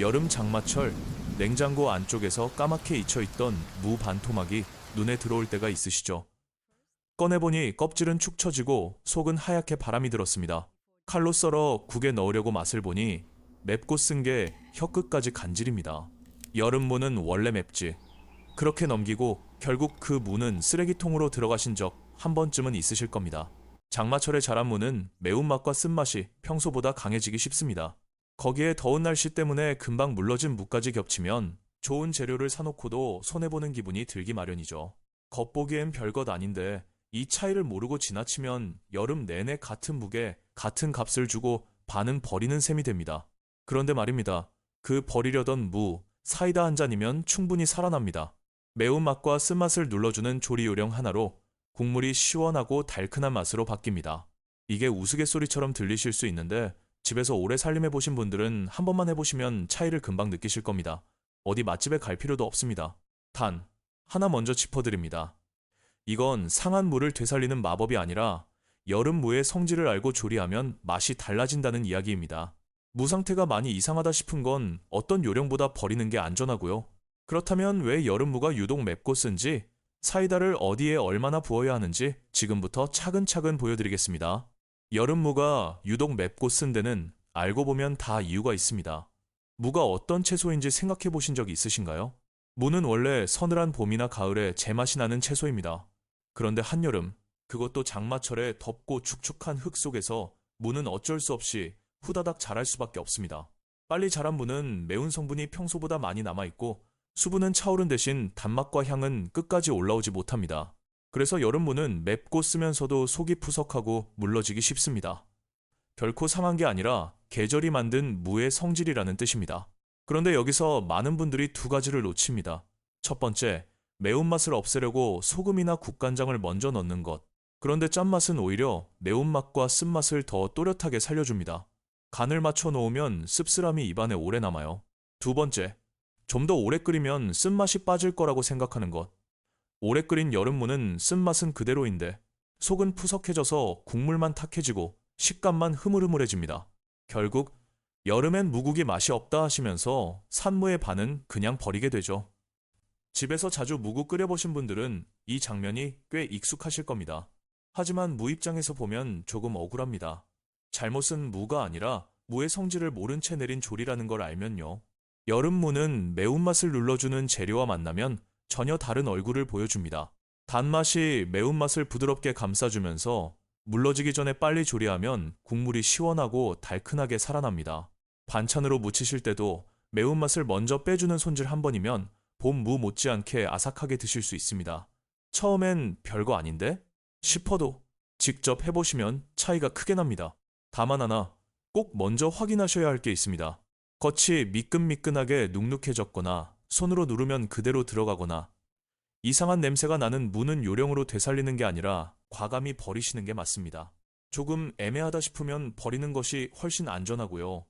여름 장마철 냉장고 안쪽에서 까맣게 잊혀있던 무 반토막이 눈에 들어올 때가 있으시죠? 꺼내보니 껍질은 축 처지고 속은 하얗게 바람이 들었습니다. 칼로 썰어 국에 넣으려고 맛을 보니 맵고 쓴 게 혀끝까지 간질입니다. 여름 무는 원래 맵지. 그렇게 넘기고 결국 그 무는 쓰레기통으로 들어가신 적 한 번쯤은 있으실 겁니다. 장마철에 자란 무는 매운맛과 쓴맛이 평소보다 강해지기 쉽습니다. 거기에 더운 날씨 때문에 금방 물러진 무까지 겹치면 좋은 재료를 사놓고도 손해보는 기분이 들기 마련이죠. 겉보기엔 별것 아닌데 이 차이를 모르고 지나치면 여름 내내 같은 무게, 같은 값을 주고 반은 버리는 셈이 됩니다. 그런데 말입니다. 그 버리려던 무, 사이다 한 잔이면 충분히 살아납니다. 매운맛과 쓴맛을 눌러주는 조리 요령 하나로 국물이 시원하고 달큰한 맛으로 바뀝니다. 이게 우스갯소리처럼 들리실 수 있는데 집에서 오래 살림해보신 분들은 한 번만 해보시면 차이를 금방 느끼실 겁니다. 어디 맛집에 갈 필요도 없습니다. 단, 하나 먼저 짚어드립니다. 이건 상한 무를 되살리는 마법이 아니라 여름 무의 성질을 알고 조리하면 맛이 달라진다는 이야기입니다. 무 상태가 많이 이상하다 싶은 건 어떤 요령보다 버리는 게 안전하고요. 그렇다면 왜 여름 무가 유독 맵고 쓴지, 사이다를 어디에 얼마나 부어야 하는지 지금부터 차근차근 보여드리겠습니다. 여름 무가 유독 맵고 쓴 데는 알고 보면 다 이유가 있습니다. 무가 어떤 채소인지 생각해 보신 적 있으신가요? 무는 원래 서늘한 봄이나 가을에 제맛이 나는 채소입니다. 그런데 한여름, 그것도 장마철에 덥고 축축한 흙 속에서 무는 어쩔 수 없이 후다닥 자랄 수밖에 없습니다. 빨리 자란 무는 매운 성분이 평소보다 많이 남아있고 수분은 차오른 대신 단맛과 향은 끝까지 올라오지 못합니다. 그래서 여름 무는 맵고 쓰면서도 속이 푸석하고 물러지기 쉽습니다. 결코 상한 게 아니라 계절이 만든 무의 성질이라는 뜻입니다. 그런데 여기서 많은 분들이 두 가지를 놓칩니다. 첫 번째, 매운맛을 없애려고 소금이나 국간장을 먼저 넣는 것. 그런데 짠맛은 오히려 매운맛과 쓴맛을 더 또렷하게 살려줍니다. 간을 맞춰 놓으면 씁쓸함이 입안에 오래 남아요. 두 번째, 좀 더 오래 끓이면 쓴맛이 빠질 거라고 생각하는 것. 오래 끓인 여름무는 쓴맛은 그대로인데 속은 푸석해져서 국물만 탁해지고 식감만 흐물흐물해집니다. 결국 여름엔 무국이 맛이 없다 하시면서 산무의 반은 그냥 버리게 되죠. 집에서 자주 무국 끓여보신 분들은 이 장면이 꽤 익숙하실 겁니다. 하지만 무 입장에서 보면 조금 억울합니다. 잘못은 무가 아니라 무의 성질을 모른 채 내린 조리라는 걸 알면요. 여름무는 매운맛을 눌러주는 재료와 만나면 전혀 다른 얼굴을 보여줍니다. 단맛이 매운맛을 부드럽게 감싸주면서 물러지기 전에 빨리 조리하면 국물이 시원하고 달큰하게 살아납니다. 반찬으로 무치실 때도 매운맛을 먼저 빼주는 손질 한 번이면 봄 무 못지않게 아삭하게 드실 수 있습니다. 처음엔 별거 아닌데? 싶어도 직접 해보시면 차이가 크게 납니다. 다만 하나, 꼭 먼저 확인하셔야 할 게 있습니다. 겉이 미끈미끈하게 눅눅해졌거나 손으로 누르면 그대로 들어가거나 이상한 냄새가 나는 무는 요령으로 되살리는 게 아니라 과감히 버리시는 게 맞습니다. 조금 애매하다 싶으면 버리는 것이 훨씬 안전하고요.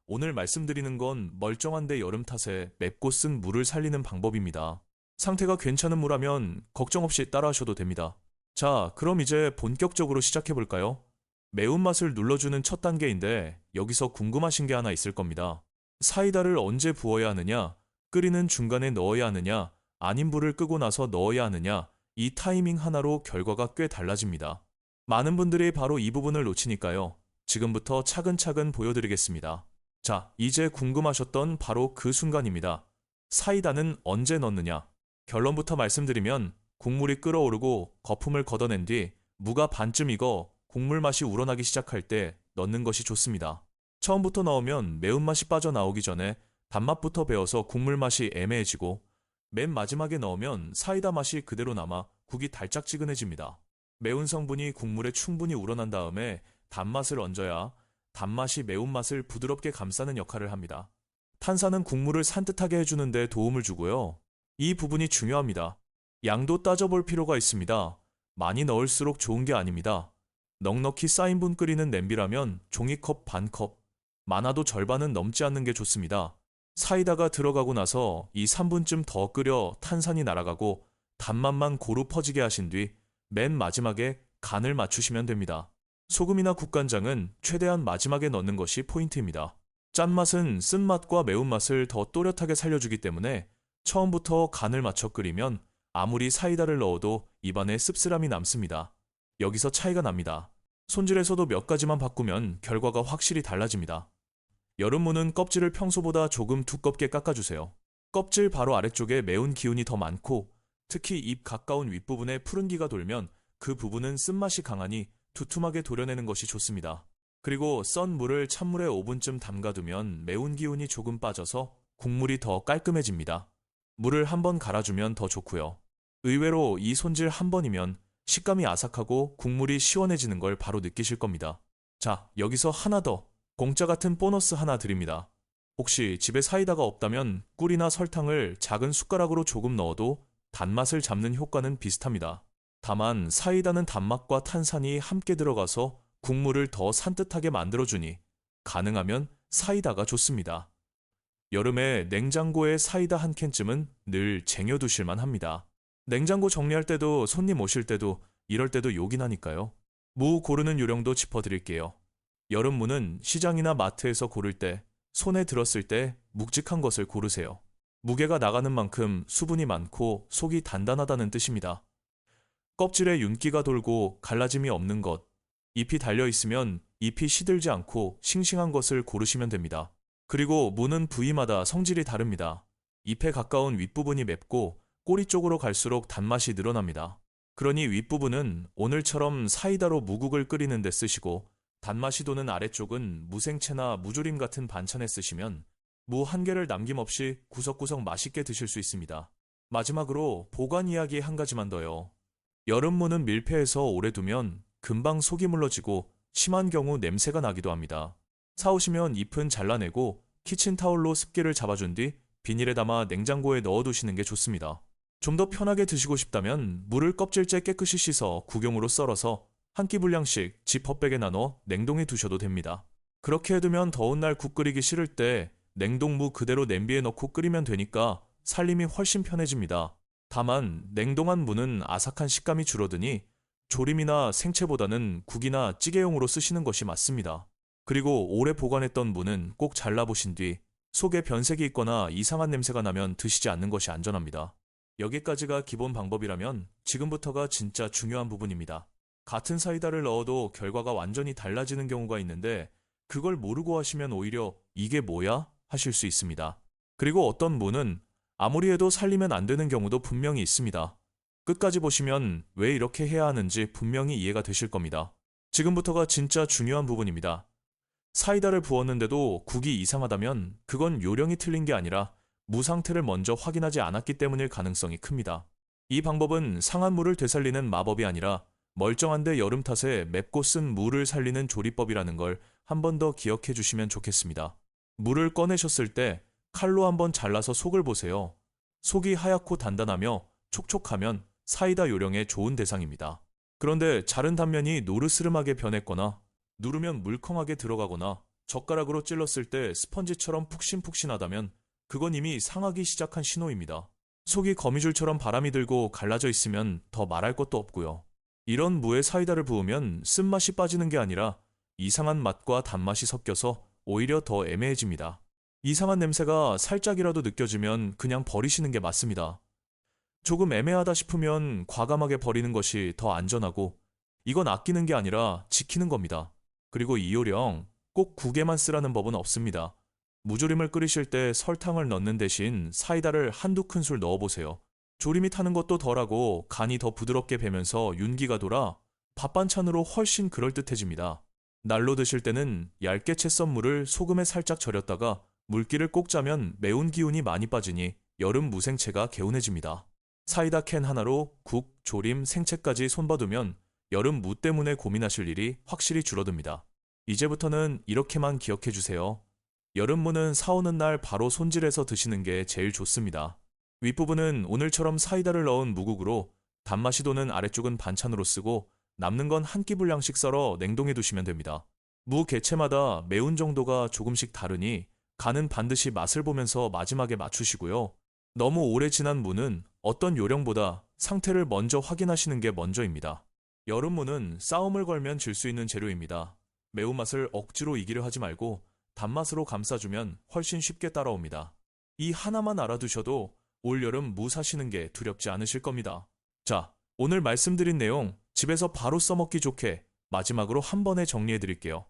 오늘 말씀드리는 건 멀쩡한데 여름 탓에 맵고 쓴 무를 살리는 방법입니다. 상태가 괜찮은 무라면 걱정 없이 따라하셔도 됩니다. 자, 그럼 이제 본격적으로 시작해볼까요? 매운맛을 눌러주는 첫 단계인데 여기서 궁금하신 게 하나 있을 겁니다. 사이다를 언제 부어야 하느냐, 끓이는 중간에 넣어야 하느냐, 아닌 불을 끄고 나서 넣어야 하느냐, 이 타이밍 하나로 결과가 꽤 달라집니다. 많은 분들이 바로 이 부분을 놓치니까요. 지금부터 차근차근 보여드리겠습니다. 자, 이제 궁금하셨던 바로 그 순간입니다. 사이다는 언제 넣느냐? 결론부터 말씀드리면 국물이 끓어오르고 거품을 걷어낸 뒤 무가 반쯤 익어 국물 맛이 우러나기 시작할 때 넣는 것이 좋습니다. 처음부터 넣으면 매운맛이 빠져나오기 전에 단맛부터 배어서 국물 맛이 애매해지고 맨 마지막에 넣으면 사이다 맛이 그대로 남아 국이 달짝지근해집니다. 매운 성분이 국물에 충분히 우러난 다음에 단맛을 얹어야 단맛이 매운맛을 부드럽게 감싸는 역할을 합니다. 탄산은 국물을 산뜻하게 해주는 데 도움을 주고요. 이 부분이 중요합니다. 양도 따져볼 필요가 있습니다. 많이 넣을수록 좋은 게 아닙니다. 넉넉히 쌓인 분 끓이는 냄비라면 종이컵 반컵, 많아도 절반은 넘지 않는 게 좋습니다. 사이다가 들어가고 나서 2, 3분쯤 더 끓여 탄산이 날아가고 단맛만 고루 퍼지게 하신 뒤 맨 마지막에 간을 맞추시면 됩니다. 소금이나 국간장은 최대한 마지막에 넣는 것이 포인트입니다. 짠맛은 쓴맛과 매운맛을 더 또렷하게 살려주기 때문에 처음부터 간을 맞춰 끓이면 아무리 사이다를 넣어도 입안에 씁쓸함이 남습니다. 여기서 차이가 납니다. 손질에서도 몇 가지만 바꾸면 결과가 확실히 달라집니다. 여름무는 껍질을 평소보다 조금 두껍게 깎아주세요. 껍질 바로 아래쪽에 매운 기운이 더 많고 특히 입 가까운 윗부분에 푸른기가 돌면 그 부분은 쓴맛이 강하니 두툼하게 도려내는 것이 좋습니다. 그리고 썬 물을 찬물에 5분쯤 담가두면 매운 기운이 조금 빠져서 국물이 더 깔끔해집니다. 물을 한 번 갈아주면 더 좋고요. 의외로 이 손질 한 번이면 식감이 아삭하고 국물이 시원해지는 걸 바로 느끼실 겁니다. 자, 여기서 하나 더 공짜 같은 보너스 하나 드립니다. 혹시 집에 사이다가 없다면 꿀이나 설탕을 작은 숟가락으로 조금 넣어도 단맛을 잡는 효과는 비슷합니다. 다만 사이다는 단맛과 탄산이 함께 들어가서 국물을 더 산뜻하게 만들어주니 가능하면 사이다가 좋습니다. 여름에 냉장고에 사이다 한 캔쯤은 늘 쟁여두실만 합니다. 냉장고 정리할 때도 손님 오실 때도 이럴 때도 욕이 나니까요. 무 고르는 요령도 짚어드릴게요. 여름무는 시장이나 마트에서 고를 때 손에 들었을 때 묵직한 것을 고르세요. 무게가 나가는 만큼 수분이 많고 속이 단단하다는 뜻입니다. 껍질에 윤기가 돌고 갈라짐이 없는 것, 잎이 달려있으면 잎이 시들지 않고 싱싱한 것을 고르시면 됩니다. 그리고 무는 부위마다 성질이 다릅니다. 잎에 가까운 윗부분이 맵고 꼬리 쪽으로 갈수록 단맛이 늘어납니다. 그러니 윗부분은 오늘처럼 사이다로 무국을 끓이는 데 쓰시고 단맛이 도는 아래쪽은 무생채나 무조림 같은 반찬에 쓰시면 무 한 개를 남김없이 구석구석 맛있게 드실 수 있습니다. 마지막으로 보관 이야기 한 가지만 더요. 여름무는 밀폐해서 오래 두면 금방 속이 물러지고 심한 경우 냄새가 나기도 합니다. 사오시면 잎은 잘라내고 키친타올로 습기를 잡아준 뒤 비닐에 담아 냉장고에 넣어두시는 게 좋습니다. 좀 더 편하게 드시고 싶다면 무를 껍질째 깨끗이 씻어 구경으로 썰어서 한 끼 분량씩 지퍼백에 나눠 냉동해 두셔도 됩니다. 그렇게 해두면 더운 날 국 끓이기 싫을 때 냉동무 그대로 냄비에 넣고 끓이면 되니까 살림이 훨씬 편해집니다. 다만 냉동한 무는 아삭한 식감이 줄어드니 조림이나 생채보다는 국이나 찌개용으로 쓰시는 것이 맞습니다. 그리고 오래 보관했던 무는 꼭 잘라보신 뒤 속에 변색이 있거나 이상한 냄새가 나면 드시지 않는 것이 안전합니다. 여기까지가 기본 방법이라면 지금부터가 진짜 중요한 부분입니다. 같은 사이다를 넣어도 결과가 완전히 달라지는 경우가 있는데 그걸 모르고 하시면 오히려 이게 뭐야? 하실 수 있습니다. 그리고 어떤 무는 아무리 해도 살리면 안 되는 경우도 분명히 있습니다. 끝까지 보시면 왜 이렇게 해야 하는지 분명히 이해가 되실 겁니다. 지금부터가 진짜 중요한 부분입니다. 사이다를 부었는데도 국이 이상하다면 그건 요령이 틀린 게 아니라 무 상태를 먼저 확인하지 않았기 때문일 가능성이 큽니다. 이 방법은 상한 무를 되살리는 마법이 아니라 멀쩡한데 여름 탓에 맵고 쓴 무를 살리는 조리법이라는 걸 한 번 더 기억해 주시면 좋겠습니다. 무를 꺼내셨을 때 칼로 한번 잘라서 속을 보세요. 속이 하얗고 단단하며 촉촉하면 사이다 요령의 좋은 대상입니다. 그런데 자른 단면이 노르스름하게 변했거나 누르면 물컹하게 들어가거나 젓가락으로 찔렀을 때 스펀지처럼 푹신푹신하다면 그건 이미 상하기 시작한 신호입니다. 속이 거미줄처럼 바람이 들고 갈라져 있으면 더 말할 것도 없고요. 이런 무에 사이다를 부으면 쓴맛이 빠지는 게 아니라 이상한 맛과 단맛이 섞여서 오히려 더 애매해집니다. 이상한 냄새가 살짝이라도 느껴지면 그냥 버리시는 게 맞습니다. 조금 애매하다 싶으면 과감하게 버리는 것이 더 안전하고 이건 아끼는 게 아니라 지키는 겁니다. 그리고 이 요령 꼭 국에만 쓰라는 법은 없습니다. 무조림을 끓이실 때 설탕을 넣는 대신 사이다를 한두 큰술 넣어보세요. 조림이 타는 것도 덜하고 간이 더 부드럽게 배면서 윤기가 돌아 밥 반찬으로 훨씬 그럴듯해집니다. 날로 드실 때는 얇게 채 썬 무를 소금에 살짝 절였다가 물기를 꼭 짜면 매운 기운이 많이 빠지니 여름 무생채가 개운해집니다. 사이다 캔 하나로 국, 조림, 생채까지 손봐두면 여름 무 때문에 고민하실 일이 확실히 줄어듭니다. 이제부터는 이렇게만 기억해 주세요. 여름무는 사오는 날 바로 손질해서 드시는 게 제일 좋습니다. 윗부분은 오늘처럼 사이다를 넣은 무국으로 단맛이 도는 아래쪽은 반찬으로 쓰고 남는 건 한 끼 분량씩 썰어 냉동해 두시면 됩니다. 무 개체마다 매운 정도가 조금씩 다르니 간은 반드시 맛을 보면서 마지막에 맞추시고요. 너무 오래 지난 무는 어떤 요령보다 상태를 먼저 확인하시는 게 먼저입니다. 여름무는 싸움을 걸면 질 수 있는 재료입니다. 매운맛을 억지로 이기려 하지 말고 단맛으로 감싸주면 훨씬 쉽게 따라옵니다. 이 하나만 알아두셔도 올여름 무 사시는 게 두렵지 않으실 겁니다. 자, 오늘 말씀드린 내용 집에서 바로 써먹기 좋게 마지막으로 한 번에 정리해 드릴게요.